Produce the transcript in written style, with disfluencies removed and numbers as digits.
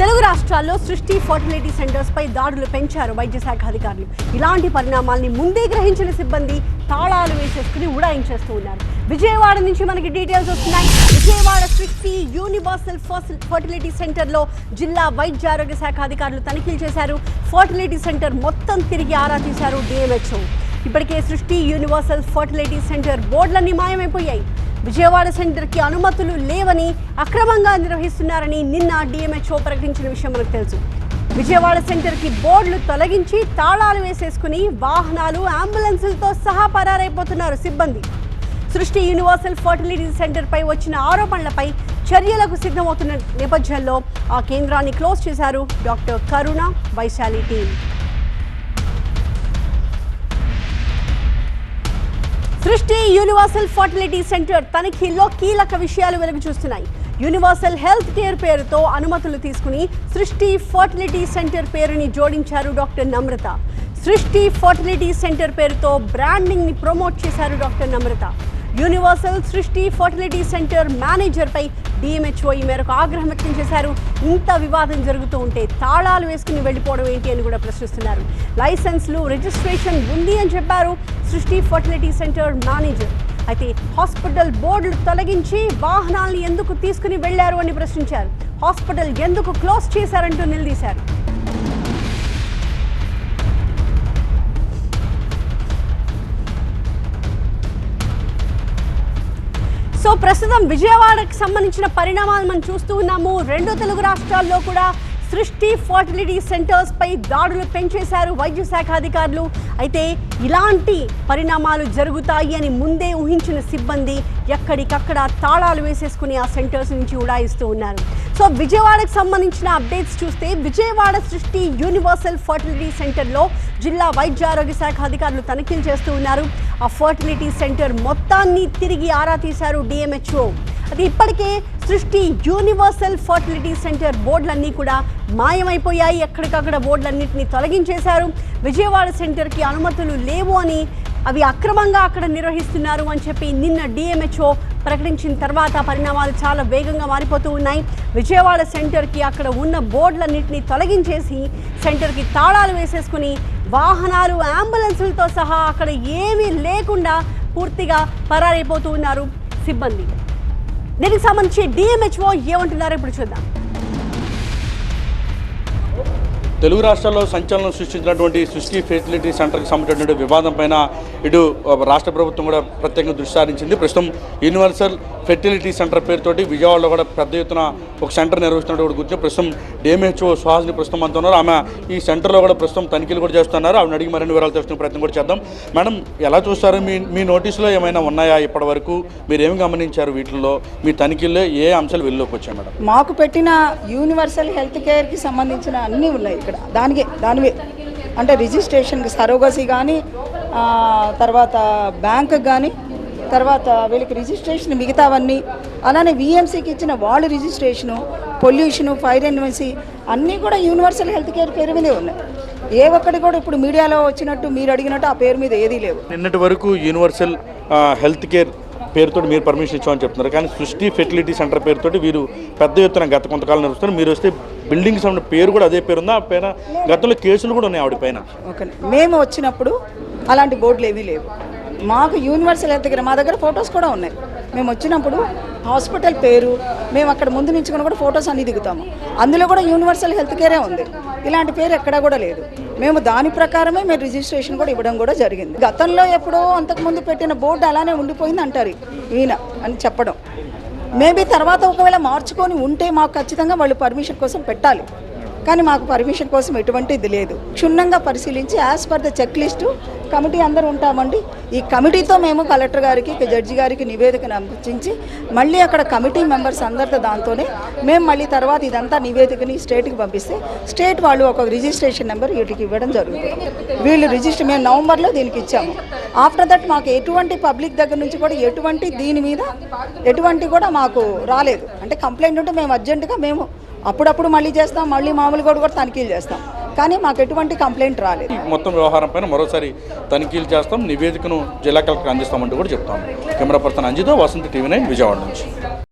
తెలుగు రాష్ట్రాల్లో సృష్టి fertility centres పై దాడులు పెంచారు వైద్య శాఖ అధికారులు. ఇలాంటి పరిణామాల్ని ముందే గ్రహించిన సిబ్బంది తాళాలు వేసేసుకుని ఉడాయించేస్తూ ఉన్నారు. విజయవాడ నుంచి మనకి డీటెయిల్స్ వస్తున్నాయి. విజయవాడ సృష్టి యూనివర్సల్ ఫర్టిలిటీ సెంటర్లో జిల్లా వైద్య ఆరోగ్య శాఖ అధికారులు తనిఖీలు చేశారు. ఫర్టిలిటీ సెంటర్ మొత్తం తిరిగి ఆరా తీశారు డిఎంహెచ్ఓ. ఇప్పటికే సృష్టి యూనివర్సల్ ఫర్టిలిటీ సెంటర్ బోర్డులన్నీ మాయమైపోయాయి. విజయవాడ సెంటర్కి అనుమతులు లేవని, అక్రమంగా నిర్వహిస్తున్నారని నిన్న డిఎంహెచ్ఓ ప్రకటించిన విషయం మనకు తెలుసు. విజయవాడ సెంటర్కి బోర్డులు తొలగించి తాళాలు వేసేసుకుని వాహనాలు, అంబులెన్సులతో సహా పరారైపోతున్నారు సిబ్బంది. సృష్టి యూనివర్సల్ ఫర్టిలిటీ సెంటర్పై వచ్చిన ఆరోపణలపై చర్యలకు సిద్ధమవుతున్న నేపథ్యంలో ఆ కేంద్రాన్ని క్లోజ్ చేశారు డాక్టర్ కరుణ, వైశాలి టీం. సృష్టి యూనివర్సల్ ఫర్టిలిటీ సెంటర్ తనిఖీల్లో కీలక విషయాలు వెలుగు చూస్తున్నాయి. యూనివర్సల్ హెల్త్ కేర్ పేరుతో అనుమతులు తీసుకుని సృష్టి ఫర్టిలిటీ సెంటర్ పేరుని జోడించారు డాక్టర్ నమ్రత. సృష్టి ఫర్టిలిటీ సెంటర్ పేరుతో బ్రాండింగ్ ని ప్రమోట్ చేశారు డాక్టర్ నమ్రత. యూనివర్సల్ సృష్టి ఫర్టిలిటీ సెంటర్ మేనేజర్పై డిఎంహెచ్ఓ ఈ మేరకు ఆగ్రహం వ్యక్తం చేశారు. ఇంత వివాదం జరుగుతూ ఉంటే తాళాలు వేసుకుని వెళ్ళిపోవడం ఏంటి అని కూడా ప్రశ్నిస్తున్నారు. లైసెన్స్లు, రిజిస్ట్రేషన్ ఉంది అని చెప్పారు సృష్టి ఫర్టిలిటీ సెంటర్ మేనేజర్. అయితే హాస్పిటల్ బోర్డులు తొలగించి వాహనాలను ఎందుకు తీసుకుని వెళ్లారు అని ప్రశ్నించారు. హాస్పిటల్ ఎందుకు క్లోజ్ చేశారంటూ నిలదీశారు. సో ప్రస్తుతం విజయవాడకు సంబంధించిన పరిణామాలు మనం చూస్తూ ఉన్నాము. రెండు తెలుగు రాష్ట్రాల్లో కూడా సృష్టి ఫర్టిలిటీ సెంటర్స్ పై దాడులు పెంచేశారు వైద్య శాఖ అధికారులు. అయితే ఇలాంటి పరిణామాలు జరుగుతాయి అని ముందే ఊహించిన సిబ్బంది ఎక్కడికక్కడ తాళాలు వేసేసుకుని ఆ సెంటర్స్ నుంచి ఉడాయిస్తూ ఉన్నారు. సో విజయవాడకు సంబంధించిన అప్డేట్స్ చూస్తే, విజయవాడ సృష్టి యూనివర్సల్ ఫర్టిలిటీ సెంటర్లో జిల్లా వైద్య ఆరోగ్య శాఖ అధికారులు తనిఖీలు చేస్తూ ఉన్నారు. ఆ ఫర్టిలిటీ సెంటర్ మొత్తాన్ని తిరిగి ఆరా తీశారు డిఎంహెచ్ఓ. అది ఇప్పటికే సృష్టి యూనివర్సల్ ఫర్టిలిటీ సెంటర్ బోర్డులన్నీ కూడా మాయమైపోయాయి. ఎక్కడికక్కడ బోర్డులన్నింటినీ తొలగించేశారు. విజయవాడ సెంటర్కి అనుమతులు లేవు అని, అవి అక్రమంగా అక్కడ నిర్వహిస్తున్నారు అని చెప్పి నిన్న డిఎంహెచ్ఓ ప్రకటించిన తర్వాత పరిణామాలు చాలా వేగంగా మారిపోతూ ఉన్నాయి. విజయవాడ సెంటర్కి అక్కడ ఉన్న బోర్డులన్నింటినీ తొలగించేసి సెంటర్కి తాళాలు వేసేసుకుని వాహనాలు, అంబులెన్సులతో సహా అక్కడ ఏమీ లేకుండా పూర్తిగా పరారైపోతూ ఉన్నారు సిబ్బంది. దీనికి సంబంధించి డిఎంహెచ్ఓ ఏమంటున్నారో ఇప్పుడు చూద్దాం. తెలుగు రాష్ట్రాల్లో సంచలనం సృష్టించినటువంటి సృష్టి ఫెసిలిటీ సెంటర్కి సంబంధించినటువంటి వివాదం పైన ఇటు రాష్ట్ర ప్రభుత్వం కూడా ప్రత్యేకంగా దృష్టి సారించింది. ప్రస్తుతం యూనివర్సల్ ఫెర్టిలిటీ సెంటర్ పేరుతోటి విజయవాడలో కూడా పెద్ద ఎత్తున ఒక సెంటర్ నిర్వహిస్తున్నట్టు గురించి ప్రస్తుతం డిఎంహెచ్ఓ సుహాసిని ప్రస్తుతం అంటున్నారు. ఆమె ఈ సెంటర్లో కూడా ప్రస్తుతం తనిఖీలు కూడా చేస్తున్నారు. ఆవిడ అడిగి మరిన్ని వివరాలు తెలుసుకునే ప్రయత్నం కూడా చేద్దాం. మేడం, ఎలా చూస్తారు? మీ నోటీసులో ఏమైనా ఉన్నాయా? ఇప్పటి వరకు మీరు ఏమి గమనించారు? వీటిల్లో మీ తనిఖీల్లో ఏ అంశాలు వెలుగులోకి వచ్చాయి మేడం? మాకు పెట్టిన యూనివర్సల్ హెల్త్ కేర్కి సంబంధించిన అన్నీ ఉన్నాయి ఇక్కడ. దానివే అంటే రిజిస్ట్రేషన్కి సరోగసీ కానీ, తర్వాత బ్యాంకు కానీ, తర్వాత వీళ్ళకి రిజిస్ట్రేషన్ మిగతావన్నీ, అలానే విఎంసీకి ఇచ్చిన వాళ్ళ రిజిస్ట్రేషను, పొల్యూషను, ఫైర్ ఎన్ఎంసీ అన్నీ కూడా యూనివర్సల్ హెల్త్ కేర్ పేరు మీదే ఉన్నాయి. ఏ ఒక్కటి కూడా ఇప్పుడు మీడియాలో వచ్చినట్టు మీరు అడిగినట్టు ఆ పేరు మీద ఏదీ లేవు. నిన్నటి వరకు యూనివర్సల్ హెల్త్ కేర్ పేరుతో మీరు పర్మిషన్ ఇచ్చామని చెప్తున్నారు. కానీ సృష్టి ఫెర్టిలిటీ సెంటర్ పేరుతోటి వీరు పెద్ద ఎత్తున గత కొంతకాలం నడుస్తున్నారు. మీరు వస్తే బిల్డింగ్స్ ఉన్న పేరు కూడా అదే పేరు ఉందా? ఆ పైన గతంలో కేసులు కూడా ఉన్నాయి ఆవిడ పైన. ఓకే, మేము వచ్చినప్పుడు అలాంటి బోర్డులు ఏమీ లేవు. మాకు యూనివర్సల్ హెల్త్ కేర్, మా దగ్గర ఫొటోస్ కూడా ఉన్నాయి. మేము వచ్చినప్పుడు హాస్పిటల్ పేరు, మేము అక్కడ ముందు నుంచి కూడా ఫొటోస్ అన్నీ దిగుతాము. అందులో కూడా యూనివర్సల్ హెల్త్ కేరే ఉంది. ఇలాంటి పేరు ఎక్కడా కూడా లేదు. మేము దాని ప్రకారమే మేము రిజిస్ట్రేషన్ కూడా ఇవ్వడం కూడా జరిగింది. గతంలో ఎప్పుడో అంతకుముందు పెట్టిన బోర్డు అలానే ఉండిపోయింది అంటారు ఈయన అని చెప్పడం. మేబీ తర్వాత ఒకవేళ మార్చుకొని ఉంటే మాకు ఖచ్చితంగా వాళ్ళు పర్మిషన్ కోసం పెట్టాలి. కానీ మాకు పర్మిషన్ కోసం ఎటువంటిది లేదు. క్షుణ్ణంగా పరిశీలించి as per the check list committee అందరూ ఉంటామండి. ఈ కమిటీతో మేము కలెక్టర్ గారికి, జడ్జి గారికి నివేదికను అందించి మళ్ళీ అక్కడ కమిటీ మెంబర్స్ అందరితో దాంతోనే మేము మళ్ళీ తర్వాత ఇదంతా నివేదికని స్టేట్కి పంపిస్తే స్టేట్ వాళ్ళు ఒక రిజిస్ట్రేషన్ నెంబర్ వీటికి ఇవ్వడం జరుగుతుంది. వీళ్ళు మేము నవంబర్లో దీనికి ఇచ్చాము. ఆఫ్టర్ దట్ మాకు ఎటువంటి పబ్లిక్ దగ్గర నుంచి కూడా ఎటువంటి దీని మీద ఎటువంటి కూడా మాకు రాలేదు. అంటే కంప్లైంట్ ఉంటే మేము అర్జెంటుగా మేము అప్పుడప్పుడు మళ్ళీ చేస్తాం, మళ్ళీ మామూలుగా కూడా తనిఖీలు చేస్తాం. కానీ మాకు ఎటువంటి కంప్లైంట్ రాలేదు. మొత్తం వ్యవహారం పైన మరోసారి తనిఖీలు చేస్తాం, నివేదికను జిల్లా కలెక్టర్ అందిస్తామంటూ కూడా చెప్తాం. కెమెరా పర్సన్ అంజితో, వసంత టీవీ 9 విజయవాడ నుంచి.